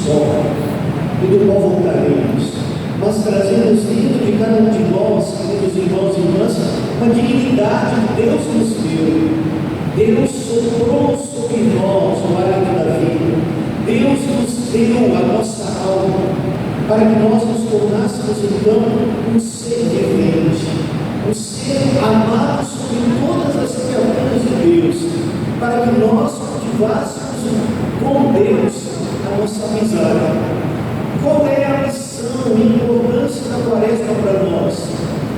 só, e do qual voltaremos, mas trazemos dentro de cada um de nós, queridos irmãos e irmãs, uma dignidade que Deus nos deu. Deus soprou sobre nós o hálito da vida. Deus nos deu a nossa alma, para que nós nos tornássemos então um ser vivente, um ser amado sobre todas as criaturas de Deus, para que nós cultivássemos com Deus a nossa amizade. Qual é a missão e a importância da quaresma para nós?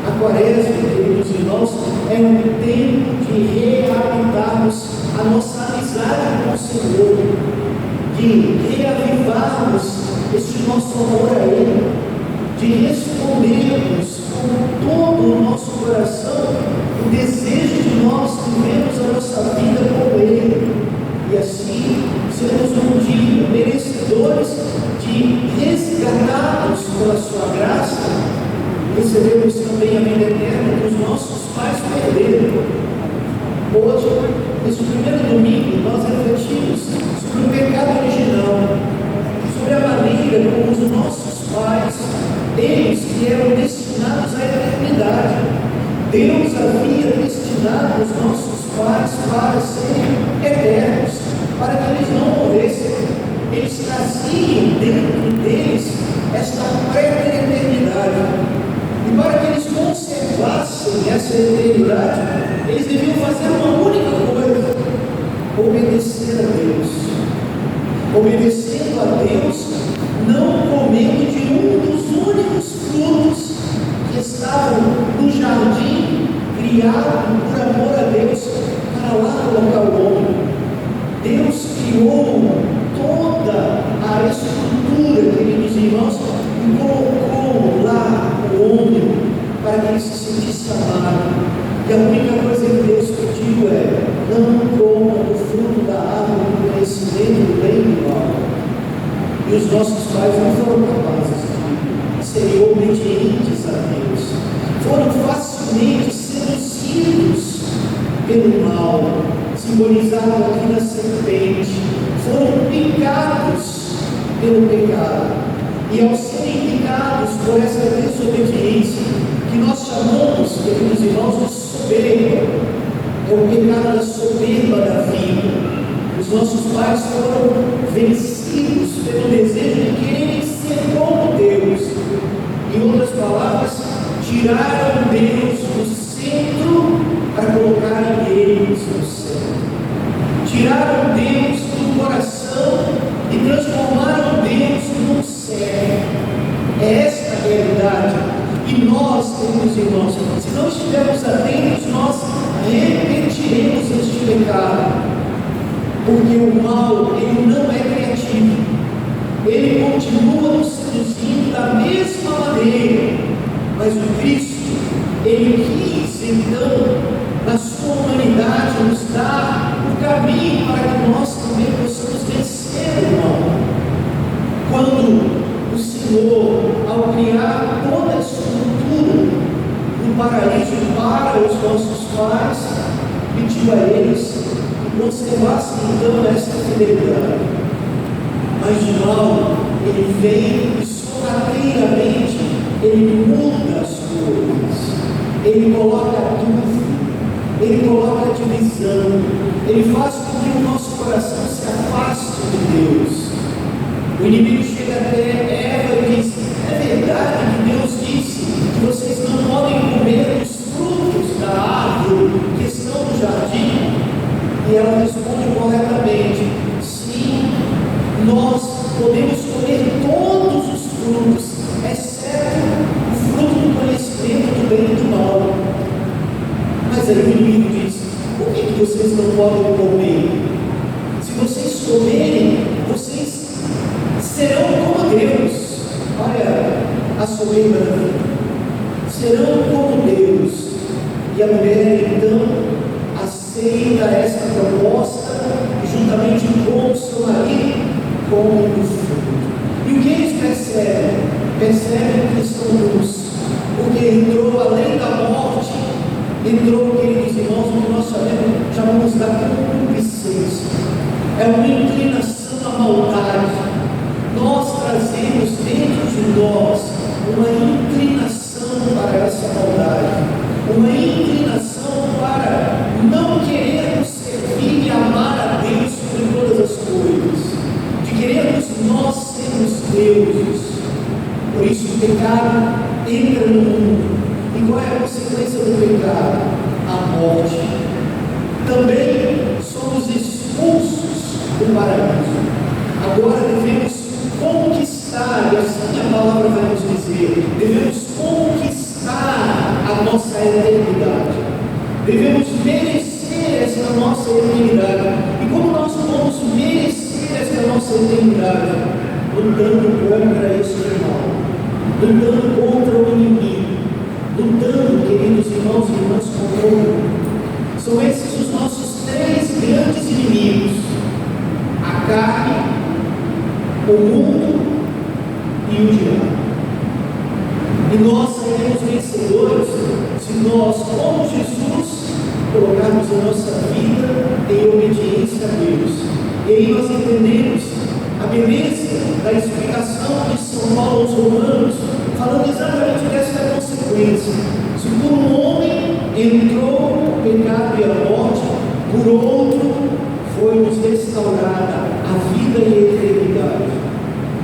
A quaresma, queridos irmãos, é um tempo de reavivarmos a nossa amizade com o Senhor, de reavivarmos este nosso amor a Ele, de respondermos com todo o nosso coração o desejo de nós vivermos a nossa vida com Ele, e assim sermos um dia merecedores de, resgatados pela Sua graça, recebemos também a vida eterna que os nossos pais perderam. Hoje, nesse primeiro domingo, nós refletimos sobre o pecado original, sobre a maneira como os nossos pais, eles que eram destinados à eternidade, Deus havia destinado os nossos pais para serem eternos, para que eles não morressem. Eles traziam dentro deles esta pré-eternidade. E para que eles conservassem essa eternidade, eles deviam fazer uma única coisa: obedecer a Deus. Obedecendo a Deus, não comendo de um dos únicos frutos que estavam no jardim, criado por amor a Deus, para lá colocar o homem. Deus criou toda a estrutura, queridos irmãos, e colocou lá o homem para que ele se sentisse amado. E a única coisa que Deus pediu é: não coma do fruto da árvore do conhecimento do bem e do mal. E os nossos pais não foram capazes de serem obedientes a Deus, foram facilmente seduzidos pelo mal, simbolizado aqui na serpente, foram picados pelo pecado. E ao serem picados por essa desobediência, que nós chamamos, queridos irmãos, de soberba, é o pecado da soberba da vida. Os nossos pais foram vencidos pelo desejo de quererem ser como Deus. Em outras palavras, tiraram Deus do centro para colocarem eles no centro. Tiraram Deus do coração e transformaram Deus num servo. É esta a realidade. E nós, queridos irmãos, se não estivermos atentos, nós repetiremos este pecado. Porque o mal, ele não é criativo. Ele continua nos seduzindo da mesma maneira. Mas o Cristo, ele quis, então, na sua humanidade, nos dar o caminho para que nós também possamos vencer o mal. Quando o Senhor, ao criar toda a estrutura do paraíso para os nossos pais, pediu a eles que conservassem então esta fidelidade. Mas de mal, ele vem e sorrateiramente ele muda as coisas, ele coloca dúvida, ele coloca divisão, ele faz com que o nosso coração se afaste de Deus. O inimigo chega até Eva e diz: é verdade que Deus disse que vocês não podem comer os frutos da árvore que estão no jardim? E ela responde corretamente: sim, nós podemos comer todos os frutos, exceto o fruto do conhecimento do bem e do mal. Mas aí o inimigo diz: por que vocês não podem comer? Se vocês comerem, vocês serão como Deus. Olha a soberba da vida. Serão como Deus. E a mulher então aceita essa proposta e juntamente com o seu marido comem do fruto. E o que eles percebem? Percebem que estão nus, porque entrou além da morte, entrou, queridos irmãos, o que nós chamamos da concupiscência. É uma inclinação à maldade. Nós em nós uma inclinação para essa maldade, uma inclinação para não querermos servir e amar a Deus sobre todas as coisas, de querermos nós sermos deuses. Por isso o pecado entra no mundo. E qual é a consequência do pecado? A morte. Também somos expulsos do paraíso. Agora devemos conquistar, e assim a palavra vai nos dizer, devemos conquistar a nossa eternidade. Devemos merecer esta nossa eternidade. E como nós vamos merecer esta nossa eternidade? Lutando contra este mal, lutando contra o inimigo, lutando, queridos irmãos e irmãs, contra o mundo. São esses os nossos três grandes inimigos: a carne, o mundo e o diabo. E nós seremos vencedores se nós, como Jesus, colocarmos a nossa vida em obediência a Deus. E aí nós entendemos a beleza da explicação de São Paulo aos Romanos, falando exatamente dessa consequência. Se por um homem entrou o pecado e a morte, por outro foi-nos restaurada a vida e a eternidade.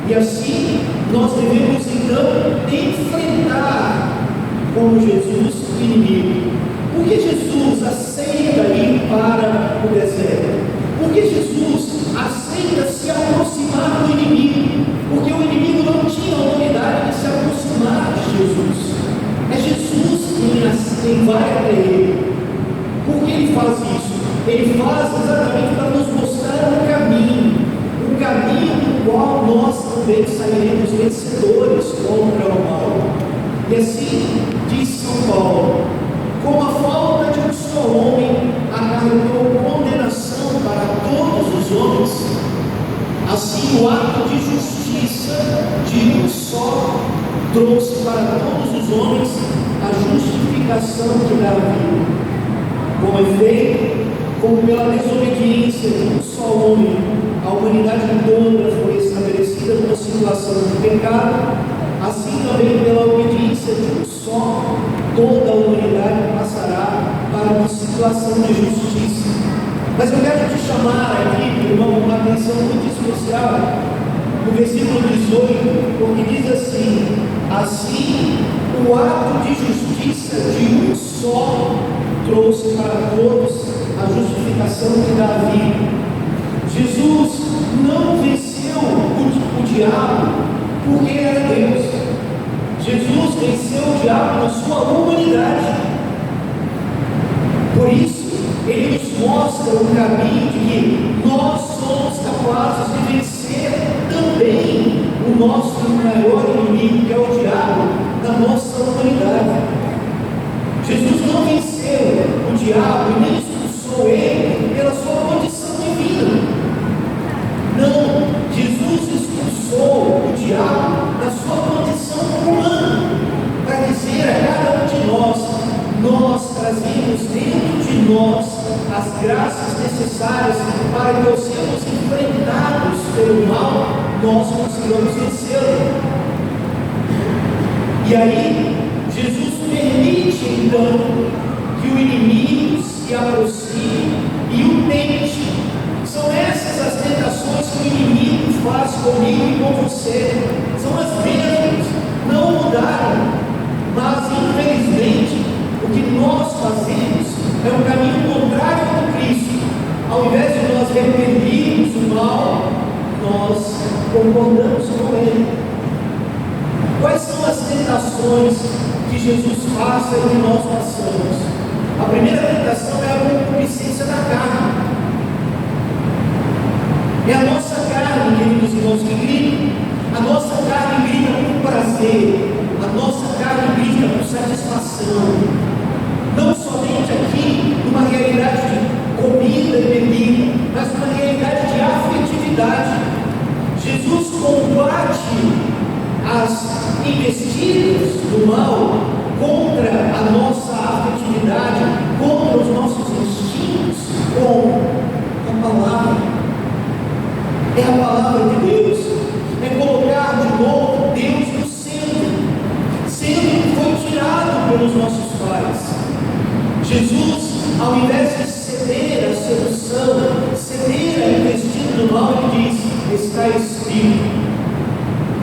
E assim nós devemos então enfrentar como Jesus o inimigo. Por que Jesus aceita ir para o deserto? Por que Jesus aceita se aproximar do inimigo? Porque o inimigo não tinha autoridade de se aproximar de Jesus. É Jesus quem vai até ele. Por que ele faz isso? Ele faz exatamente para nos mostrar um caminho no qual nós também sairemos vencedores contra o mal. E assim diz São Paulo: como a falta de um só homem acarretou condenação para todos os homens, assim o ato de justiça de um só trouxe para todos os homens a justificação que dá vida. Com efeito, como pela desobediência de um só homem a humanidade toda foi estabelecida numa situação de pecado, assim também pela obediência de um só, toda a humanidade passará para uma situação de justiça. Mas eu quero te chamar aqui, irmão, uma atenção muito especial no versículo 18, porque diz assim: assim o ato de justiça de um só trouxe para todos a justificação que dá a vida. Jesus não venceu o diabo porque era Deus. Jesus venceu o diabo na sua humanidade. Por isso, ele nos mostra o caminho de que nós somos capazes de vencer também o nosso maior inimigo, que é o diabo, na nossa humanidade. Jesus não venceu o diabo e nem expulsou ele pela sua condição divina. Não, Jesus expulsou o diabo da sua condição humana, para dizer a cada um de nós trazemos dentro de nós as graças necessárias para que, ao sermos enfrentados pelo mal, nós consigamos vencê-lo. E aí, Jesus permite então que o inimigo se aproxime e o tente. São essas as tentações que o inimigo faz comigo e com você. São as mesmas, não mudaram. Mas infelizmente o que nós fazemos é um caminho contrário ao Cristo. Ao invés de nós repreendermos o mal, nós concordamos com ele. Quais são as tentações que Jesus passa e que nós passamos? A primeira tentação é a concupiscência da carne. É a nossa carne, queridos irmãos, que grita. A nossa carne grita por prazer. A nossa carne grita por satisfação. Não somente aqui, numa realidade de comida e bebida, mas numa realidade de afetividade. Jesus combate as investidas do mal contra a nossa afetividade, contra os nossos instintos, com a palavra. É a palavra de Deus, é colocar de novo Deus no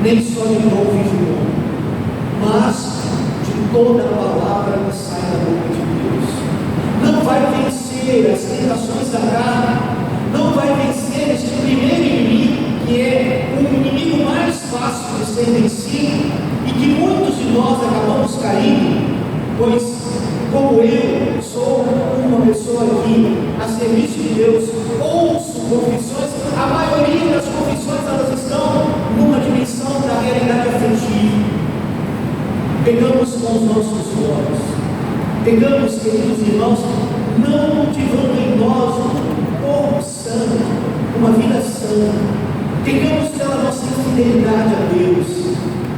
nem só de pão vive o homem, mas de toda a palavra que sai da boca de Deus. Não vai vencer as tentações da carne, não vai vencer este primeiro inimigo, que é o inimigo mais fácil de ser vencido, e que muitos de nós acabamos caindo, pois, como eu sou uma pessoa aqui a serviço de Deus, ouço confissões, a maioria das confissões elas estão numa dimensão da realidade afetiva. Pegamos com os nossos olhos, pegamos, queridos irmãos, não cultivando em nós um corpo santo, uma vida santa, pegamos pela nossa infidelidade a Deus,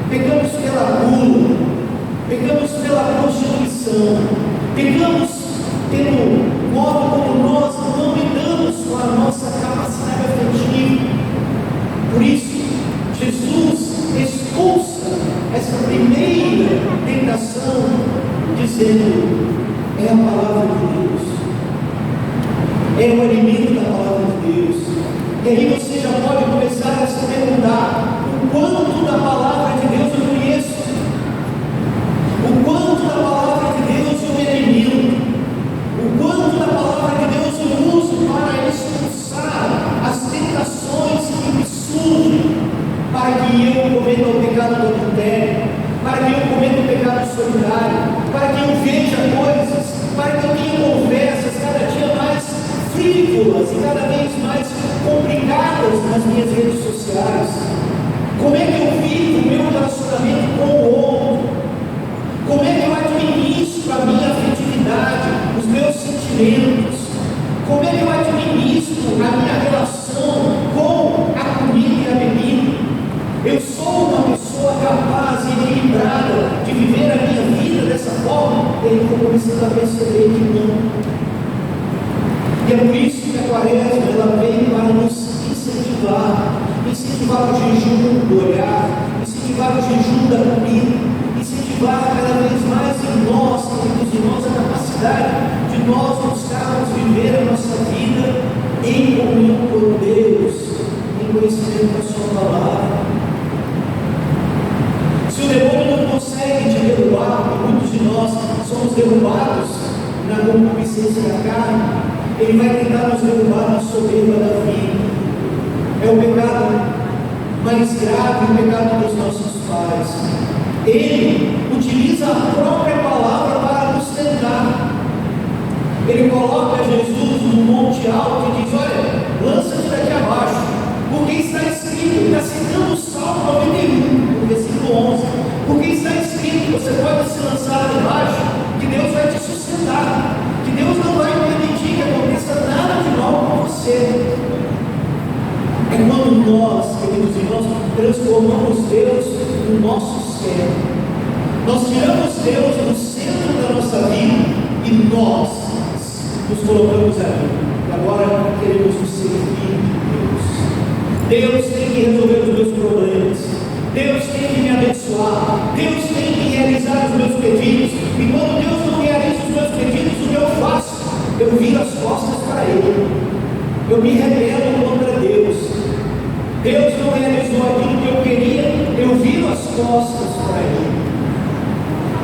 pegamos pela gula, pegamos pela prostituição, pegamos pelo modo como nós não lidamos com a nossa capacidade afetiva. Por isso, Jesus expulsa essa primeira tentação, dizendo: é a palavra de Deus, é o alimento da palavra de Deus. E aí você já pode começar a se perguntar: o quanto da palavra de Deus eu conheço? O quanto da palavra de Deus eu me alimento? O quanto da palavra de Deus eu uso para expulsar as tentações que me surgem, para que eu cometa o pecado do adultério, para que eu cometa o pecado solidário, para que eu veja coisas, para que eu tenha conversas cada dia mais frívolas e cada vez mais complicadas nas minhas redes sociais? Como é que eu vivo o meu relacionamento com o outro? Como é que eu administro a minha afetividade, os meus sentimentos? Como é que eu administro a minha relação com a comida e a bebida? Eu sou uma pessoa capaz e equilibrada de viver a minha vida dessa forma? E aí eu vou começando a perceber que não. E é por isso que a quaresma ela vem para nos incentivar o jejum do olhar, incentivar o jejum da comida, incentivar cada vez mais em nós, queridos irmãos, a capacidade de nós buscarmos viver a nossa vida em comunhão com Deus, em conhecimento da sua palavra. Se o demônio não consegue te derrubar, e muitos de nós somos derrubados na concupiscência da carne, ele vai tentar nos derrubar na soberba da vida. É o pecado mais grave, o pecado dos nossos pais. Ele utiliza a própria palavra para nos tentar. Ele coloca Jesus no monte alto e diz: olha, lança-te daqui abaixo, porque está escrito. Ele está citando o Salmo 91, versículo 11, porque está escrito: você pode se lançar lá embaixo, que Deus vai te sustentar, que Deus não vai permitir que aconteça nada de mal com você. É quando nós, queridos irmãos, transformamos Deus no nosso centro. Nós tiramos Deus do centro da nossa vida e nós nos colocamos ali. E agora queremos nos servir de Deus. Deus tem que resolver os meus problemas. Deus tem que me abençoar. Deus tem que realizar os meus pedidos. E quando Deus não realiza os meus pedidos, o que eu faço? Eu viro as costas para Ele. Eu me rebelo contra Deus. Deus não realizou aquilo que eu queria, eu viro as costas para Ele.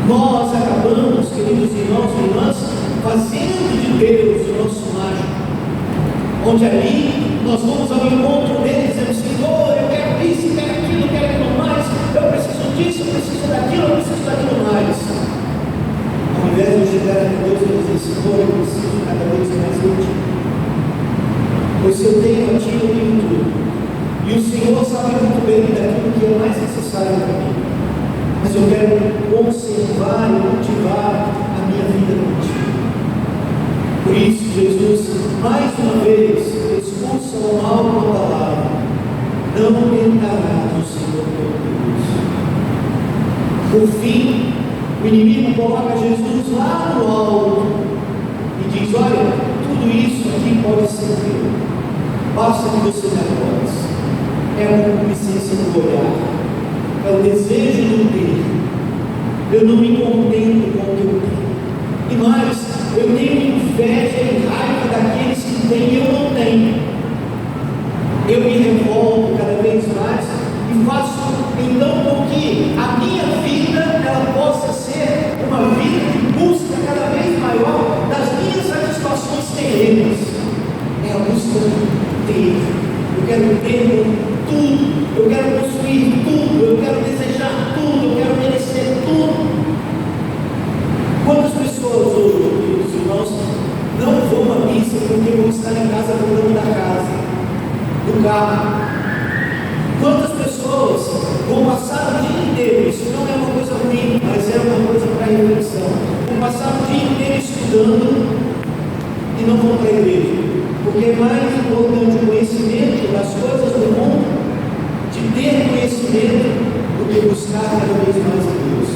Nós acabamos, queridos irmãos e irmãs, fazendo de Deus o nosso mágico, onde ali nós vamos ao encontro dele dizendo: Senhor, eu quero isso, eu quero aquilo, eu quero aquilo mais, eu preciso disso, eu preciso daquilo, eu preciso daquilo mais. Ao invés de chegar a Deus e dizer: Senhor, eu preciso cada vez mais de Ti, pois se eu tenho a Ti, eu tenho tudo. E o Senhor sabe muito bem daquilo que é mais necessário para mim. Mas eu quero conservar e cultivar a minha vida contigo. Por isso, Jesus, mais uma vez, expulsa o mal com a palavra: não tentarás o Senhor teu Deus. Por fim, o inimigo coloca Jesus lá no alto e diz: olha, tudo isso aqui pode ser teu, basta que você me adore. É a concupiscência do olhar, é o desejo do ter. Eu não me contento com o que eu tenho. E mais, eu tenho inveja e raiva daqueles que têm e eu não tenho. Eu me revolto cada vez mais e faço em ter tudo, eu quero possuir tudo, eu quero desejar tudo, eu quero merecer tudo. Quantas pessoas hoje, meus irmãos, não vão à missa porque vão estar em casa cuidando da casa, do carro? Quantas pessoas vão passar o dia inteiro, isso não é uma coisa ruim, mas é uma coisa para reflexão, vão passar o dia inteiro estudando e não vão para a igreja, porque é mais importante o conhecimento das coisas do mundo, de ter conhecimento, do que buscar cada vez mais a Deus.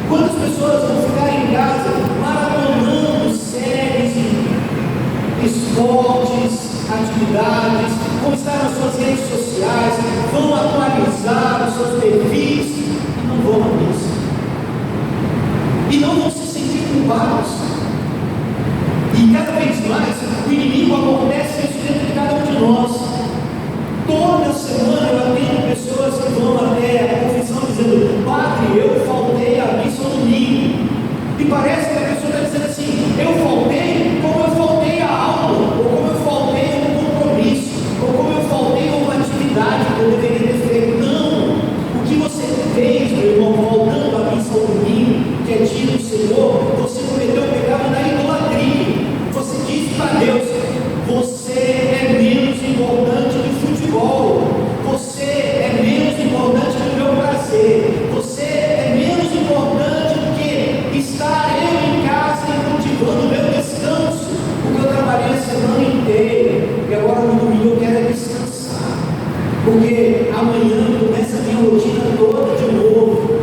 Quantas pessoas vão ficar em casa maratonando séries, esportes, atividades, vão estar nas suas redes sociais, vão atualizar os seus perfis e não vão à missa. E não vão se sentir culpados. E cada vez mais o inimigo acontece isso dentro de cada um de nós. Toda semana eu atendo pessoas que vão até a confissão dizendo: Padre, eu faltei à missa no domingo. E parece que a pessoa está dizendo assim: eu faltei como eu faltei à aula, ou como eu faltei a um compromisso, ou como eu faltei a uma atividade que eu deveria ter feito. Não! O que você fez, meu irmão, voltando à missa ao domingo, que é dia do Senhor, você cometeu o pecado da idolatria. Você disse para Deus: você é menos importante que futebol, você é menos importante que o meu prazer, você é menos importante do que estar eu em casa e cultivando o meu descanso, porque eu trabalhei a semana inteira e agora no domingo eu quero descansar, porque amanhã começa a minha rotina toda de novo.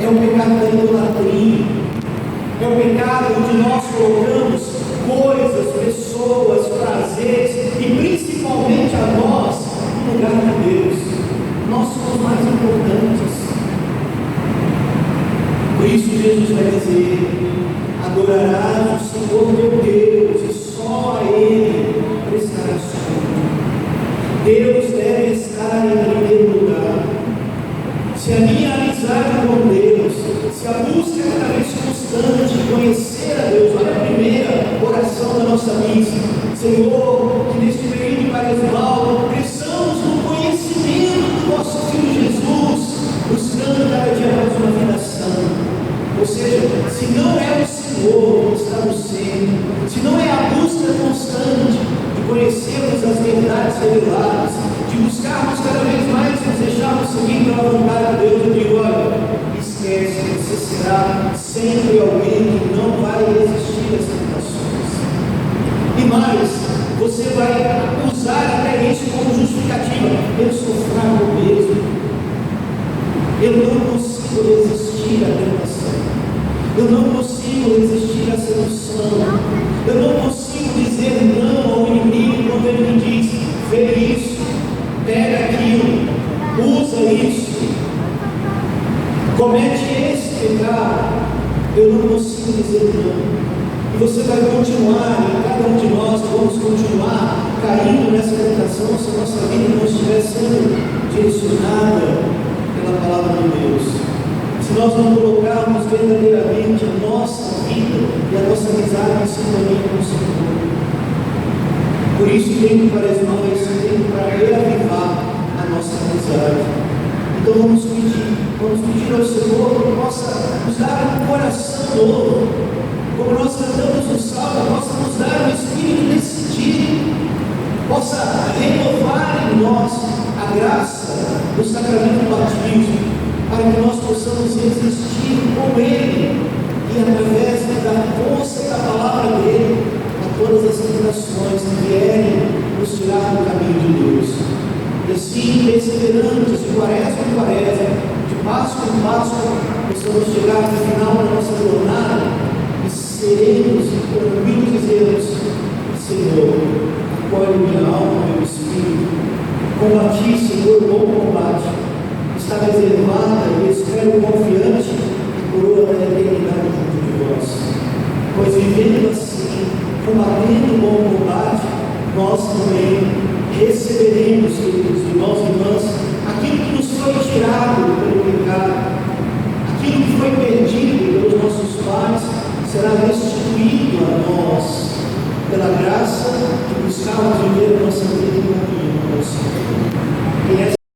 É o pecado da idolatria, é o pecado onde nós colocamos coisas, pessoas, prazeres e principalmente a nós no lugar de Deus. Nós somos mais importantes. Por isso Jesus vai dizer: adorarás o Senhor teu Deus e só a Ele prestarás culto. Deus deve estar em primeiro lugar. Se a minha amizade com Deus, se a busca é cada vez constante de conhecer a Deus, olha a primeira oração da nossa missa: Senhor, que neste período quaresmal cresçamos no conhecimento do nosso Filho Jesus, buscando cada dia mais uma vida santa. Ou seja, se não é o Senhor que está no centro, se não é a busca constante de conhecermos as verdades reveladas, de buscarmos cada vez mais nos deixarmos seguir pela vontade de Deus, eu digo: olha, esquece, você será sempre alguém que não vai resistir às tentações. E mais, você vai usar até isso como justificativa: eu sou fraco mesmo, eu não consigo resistir à tentação, eu não consigo resistir à sedução, eu não consigo dizer não ao inimigo quando ele me diz: vê isso, pega aquilo, usa isso, comete esse pecado. Eu não consigo dizer não. E você vai continuar, e cada um de nós vamos continuar caindo nessa tentação se a nossa vida não estiver sendo direcionada pela palavra de Deus. Se nós não colocarmos verdadeiramente a nossa vida e a nossa amizade em sintonia com o Senhor. Por isso, o tempo quaresmal é esse tempo para reavivar a nossa amizade. Então vamos pedir ao Senhor que possa nos dar um coração novo, como nós cantamos no Salmo, possa nos dar um espírito decidido, possa renovar em nós a graça do sacramento do batismo, para que nós possamos resistir com Ele e através da força da palavra dele a todas as tentações que vierem nos tirar do caminho de Deus. E assim, perseverantes de quaresma em quaresma, de Páscoa em Páscoa, possamos chegar no final da nossa jornada e seremos tranquilos e dizermos: Senhor, acolhe minha alma, meu espírito, combati, Senhor, o bom combate, está reservada e espero confiante e coroa da eternidade junto de vós. Pois vivendo assim, combatendo o bom combate, nós também receberemos, queridos irmãos e irmãs, aquilo que nos foi tirado pelo pecado, aquilo que foi perdido pelos nossos pais, será restituído a nós, pela graça de buscarmos viver a nossa vida em comunhão com o Quem é